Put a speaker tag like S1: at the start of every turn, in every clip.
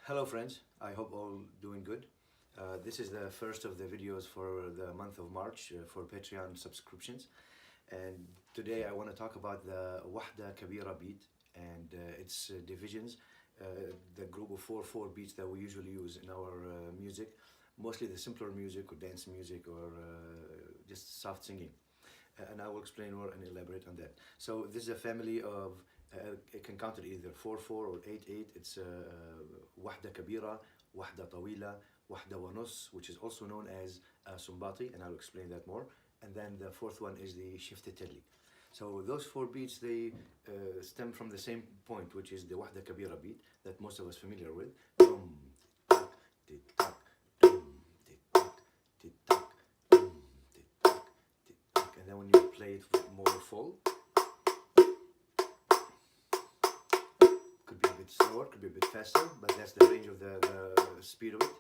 S1: Hello friends, I hope all doing good. This is the first of the videos for the month of March for Patreon subscriptions, and today I want to talk about the Wahda Kabira beat and its divisions, the group of 4/4 beats that we usually use in our music, mostly the simpler music or dance music or just soft singing. And I will explain more and elaborate on that. So this is a family of it can count it either 4/4 or 8/8. It's Wahda Kabira, Wahda Tawila, Wahda Wanus, which is also known as Sumbati, and I'll explain that more. And then the fourth one is the Shiftetelli. So those four beats, they stem from the same point, which is the Wahda Kabira beat that most of us familiar with. Dum, tak, tit, tak, dum, tit, tak, tit, tak, dum, tit, tak, tit, tak. And then when you play it more full, could be a bit slower, could be a bit faster, but that's the range of the speed of it.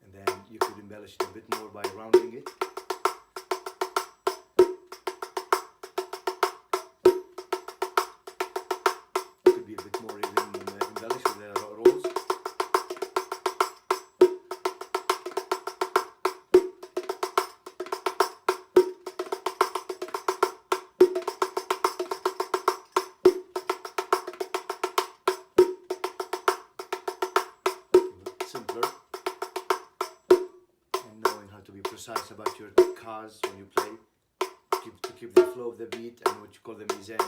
S1: And then you could embellish it a bit more by rounding it. Could be a bit more even embellished with the rolls. Simpler, and knowing how to be precise about your cars when you play, to keep the flow of the beat and what you call the mizan.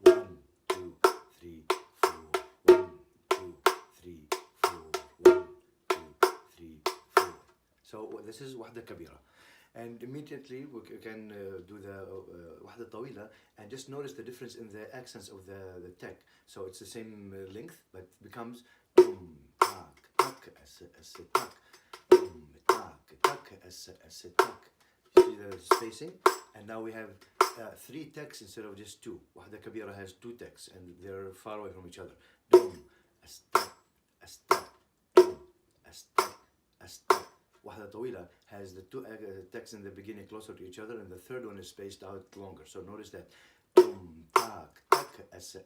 S1: 1, 2, 3, 4. 1, 2, 3, 4. 1, 2, 3, 4. So this is Wahda Kabira. And immediately we can do the Wahda Tawila and just notice the difference in the accents of the tek. So it's the same length, but becomes boom, tak, tak, as, tak, boom, tak, tak, as, tak. You see the spacing? And now we have 3 teks instead of just 2. Wahda Kabira has 2 teks and they're far away from each other. Dum, as, tak, dum, as, tak. Wahda Tawila has the 2 teks in the beginning closer to each other, and the third one is spaced out longer. So notice that. Dum, tak, tak, as,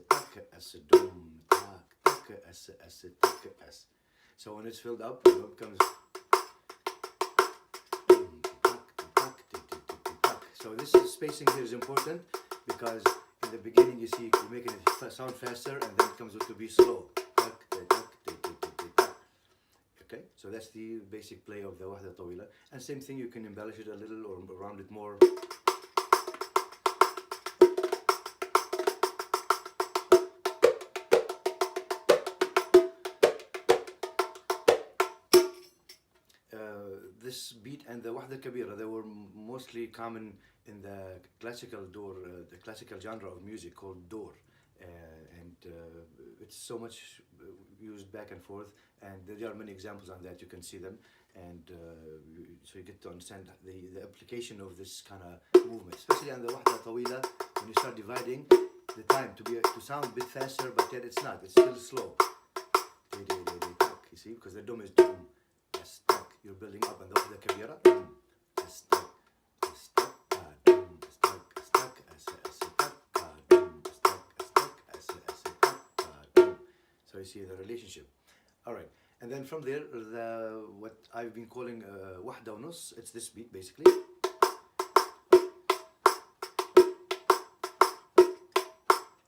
S1: tak, as, dum, tak, tak, as, tak, as. So when it's filled up, it becomes. So this spacing here is important because in the beginning you see you're making it sound faster, and then it comes to be slow. Okay, so that's the basic play of the Wahda Tawila. And same thing, you can embellish it a little or round it more. This beat and the Wahda Kabira, they were mostly common in the classical door, the classical genre of music called door. It's so much used back and forth, and there are many examples on that. You can see them, and so you get to understand the application of this kind of movement, especially on the Wahda Tawila. When you start dividing the time to sound a bit faster, but yet it's not. It's still slow. You see, because the dum is dum, as tak. You're building up, and the Wahda Kabira, dum, as tak, dum, as tak, as tak, as tak, dum, as tak, as tak, dum. So you see the relationship. All right, and then from there, what I've been calling Wahda Wanus, it's this beat basically.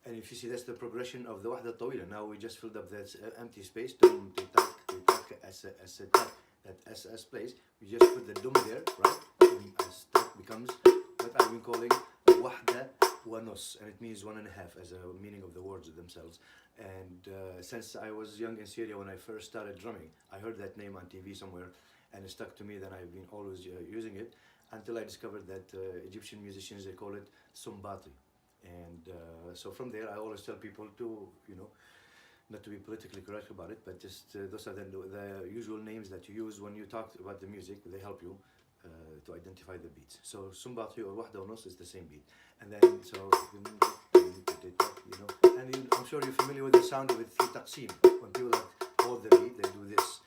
S1: And if you see, that's the progression of the Wahda Tawila. Now we just filled up that empty space. Dum, tak, as, tak. That SS place, we just put the dum there, right? Dum, as, tak becomes what I've been calling Wahda Wanus, and it means 1.5 as a meaning of the words themselves. And since I was young in Syria when I first started drumming, I heard that name on TV somewhere, and it stuck to me. Then I've been always using it until I discovered that Egyptian musicians, they call it Sumbati. And so from there, I always tell people to, not to be politically correct about it, but just those are the usual names that you use when you talk about the music. They help you to identify the beats. So Sumbati or Wahda Wanus is the same beat. And then, so, and I'm sure you're familiar with the sound of it through taqsim. When people hold the beat, they do this.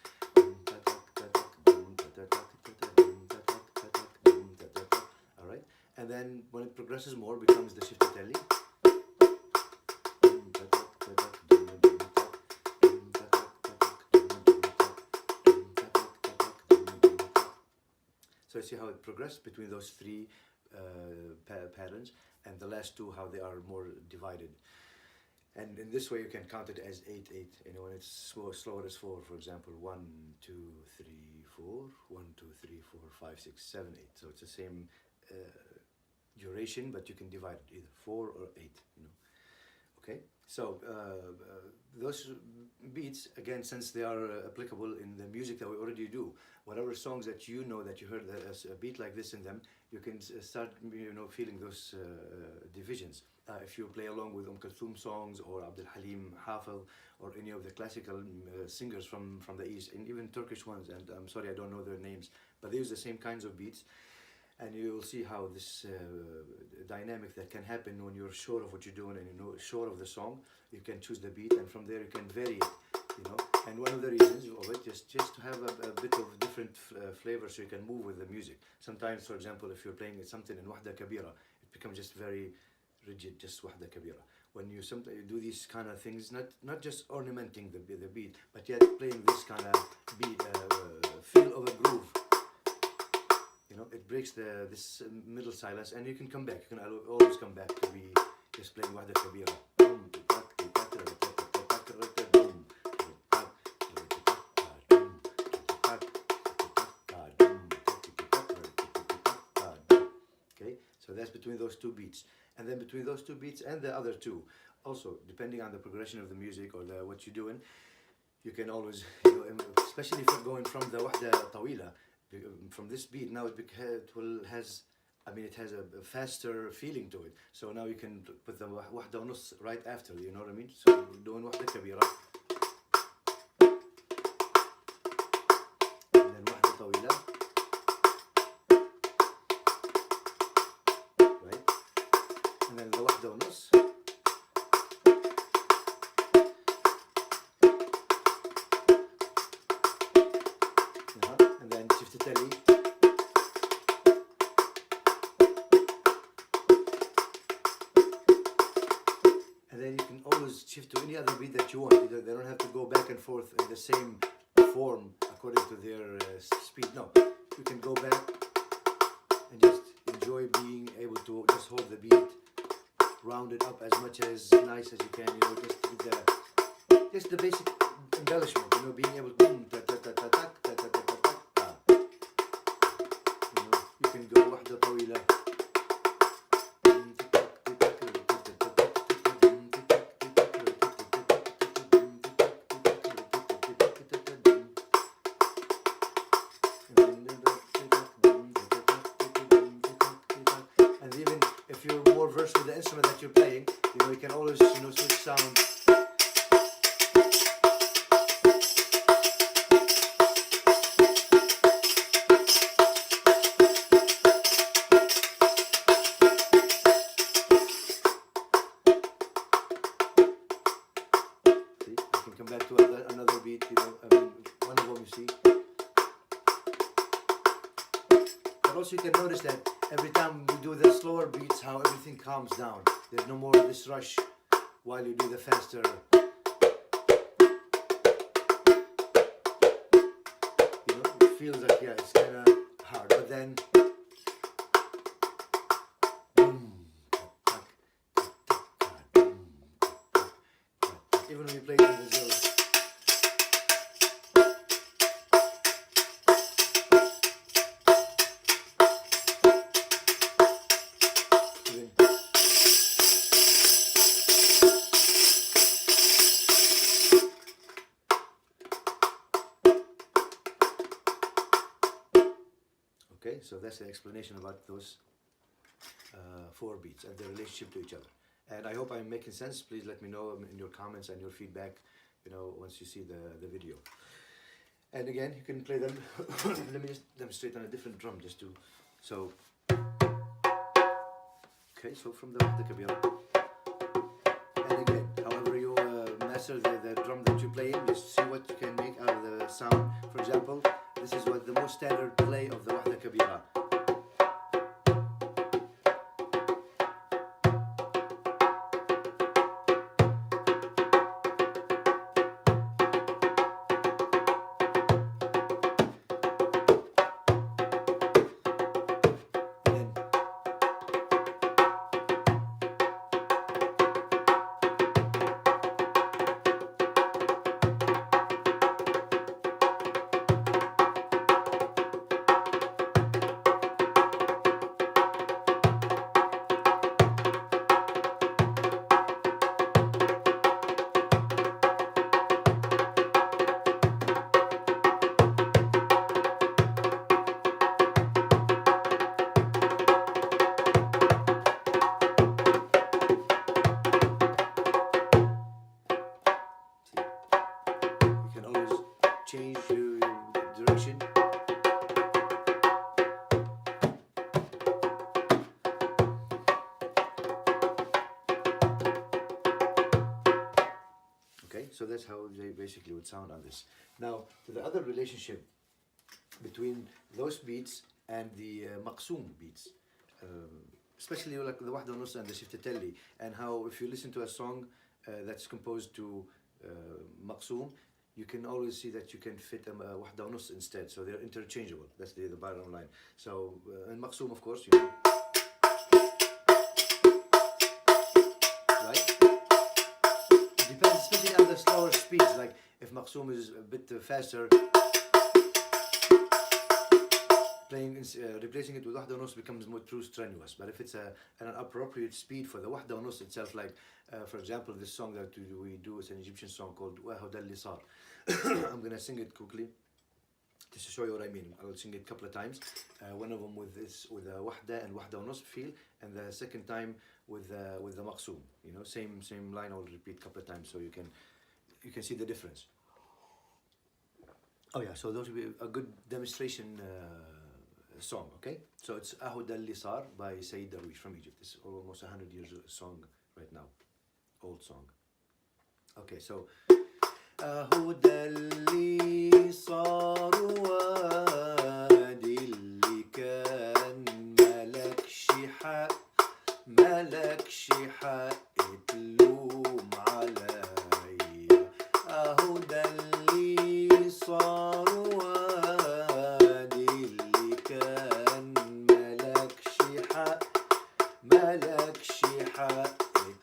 S1: All right? And then when it progresses more, it becomes the Shiftetelli. see how it progressed between those three patterns, and the last two how they are more divided. And in this way you can count it as 8/8. When it's slower as 4, for example, 1 2 3 4, 1 2 3 4 5 6 7 8. So it's the same duration, but you can divide it either 4 or 8. Okay, so those beats, again, since they are applicable in the music that we already do, whatever songs that you know that you heard a beat like this in them, you can start feeling those divisions. If you play along with Kulthum songs or Abdul Halim Hafez or any of the classical singers from the East, and even Turkish ones, and I'm sorry I don't know their names, but they use the same kinds of beats. And you'll see how this dynamic that can happen when you're sure of what you're doing and sure of the song. You can choose the beat, and from there you can vary it. And one of the reasons of it is just to have a bit of different flavor, so you can move with the music. Sometimes, for example, if you're playing something in Wahda Kabira, it becomes just very rigid, just Wahda Kabira. When you sometimes do these kind of things, not just ornamenting the beat, but yet playing this kind of beat, feel of a groove. It breaks this middle silence, and you can come back. You can always come back to be just playing Wahda Kabira. Okay, so that's between those two beats, and then between those two beats and the other two, also depending on the progression of the music or what you're doing, you can always, especially if you're going from the Wahda Tawila. From this beat, now it has a faster feeling to it. So now you can put the Wahda wa Nus right after, you know what I mean? So you're doing Wahda Kabira, and then Wahda Tawila, right? And then the Wahda wa Nus. And then shift tali, and then you can always shift to any other beat that you want. They don't have to go back and forth in the same form according to their speed. No, you can go back and just enjoy being able to just hold the beat, round it up as much as nice as you can. Just the basic embellishment. Being able to you can go Wahda Tawila. And even if you're more versed with the instrument that you're playing, you can always switch sound. Come back to another beat, one of them you see. But also you can notice that every time we do the slower beats, how everything calms down. There's no more this rush while you do the faster. It feels like, it's kind of hard, but then even when you play the zeros. Okay, so that's the explanation about those 4 beats and their relationship to each other. And I hope I'm making sense. Please let me know in your comments and your feedback, once you see the video. And again, you can play them. Let me just demonstrate on a different drum just to, so. Okay, so from the Kabira. And again, however you master the drum that you play in, just see what you can make out of the sound. For example, this is what the most standard play of the Wahda Kabira. so that's how they basically would sound on this. Now, to the other relationship between those beats and the maqsoom beats, especially like the wahda ونص and the shiftatelli, and how if you listen to a song that's composed to maqsoom, you can always see that you can fit a wahda ونص instead, so they're interchangeable. That's the bottom line. So in maqsoom, of course, you know, right? It depends, especially on the slower speeds. Like if maqsoom is a bit faster, replacing it with wahda ونص becomes more too strenuous. But if it's an appropriate speed for the wahda ونص itself, like for example, this song that we do is an Egyptian song called وهو اللي صار. I'm gonna sing it quickly just to show you what I mean. I'll sing it a couple of times. One of them with a wahda and wahda ونص feel, and the second time with the maqsoom. You know, same line. I'll repeat a couple of times so you can see the difference. Oh yeah, so those will be a good demonstration song. Okay, so it's أهو ده اللي صار by Sayyid Darwish from Egypt. It's almost 100 years song right now, old song. Okay, so أهو ده اللي صار وادي اللي كان ملكش حق تلوم عليا. أهو ده اللي صار وادي اللي كان ملكش حق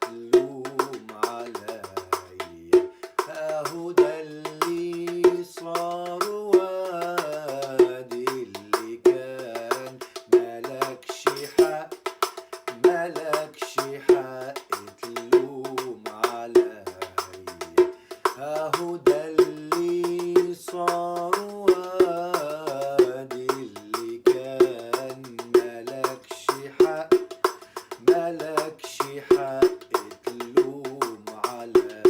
S1: تلوم عليا. أهو ده اللي صار وادي اللي كان ملكش حق تلوم عليا. أهو ده اللي صار وادي اللي كان ملكش حق تلوم عليا.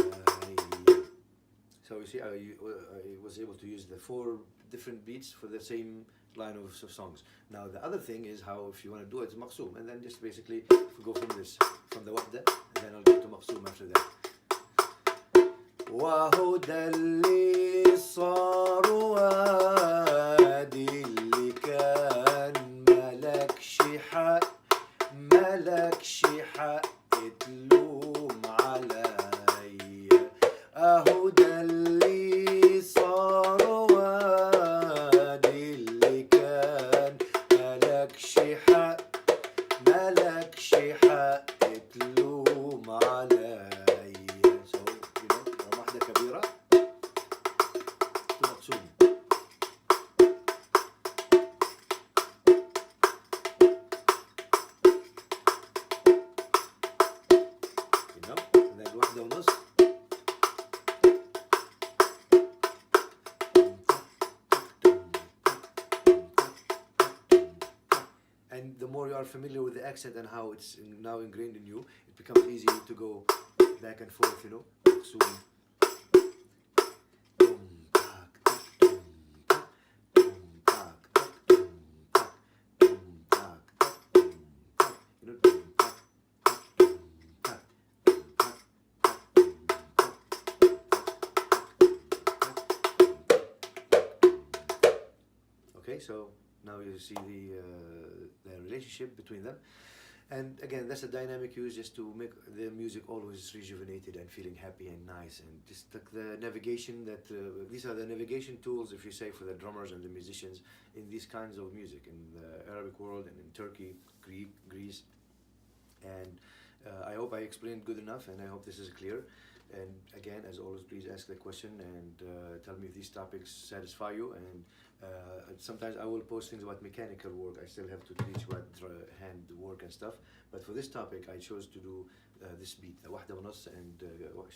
S1: So you see, I was able to use the 4 different beats for the same line of songs. Now the other thing is how if you want to do it, it's maqsoom, and then just basically if we go from the wahda, and then I'll go to maqsoom after that. وهو ده اللي صار وادي اللي كان ملكش حق تلوم عليا. أهو ده اللي صار وادي اللي كان ملكش حق تلوم عليا. So, you know, واحدة كبيرة مقسوم. You know, and then واحدة ونص. And the more you are familiar with the accent and how it's now ingrained in you, it becomes easy to go back and forth, you know. Soon. Okay, so now you see the relationship between them, and again, that's a dynamic use just to make the music always rejuvenated and feeling happy and nice, and just like the navigation that these are the navigation tools, if you say, for the drummers and the musicians in these kinds of music in the Arabic world and in Turkey, Greece, and I hope I explained good enough, and I hope this is clear. And again, as always, please ask the question and tell me if these topics satisfy you. And sometimes I will post things about mechanical work. I still have to teach about hand work and stuff. But for this topic, I chose to do this beat, the wahda ونص and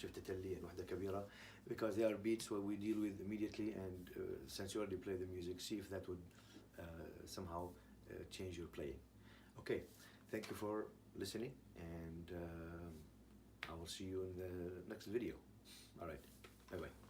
S1: shiftatelli and wahda kabira, because they are beats where we deal with immediately. And since you already play the music, see if that would somehow change your playing. Okay, thank you for listening, and I will see you in the next video. All right, bye bye.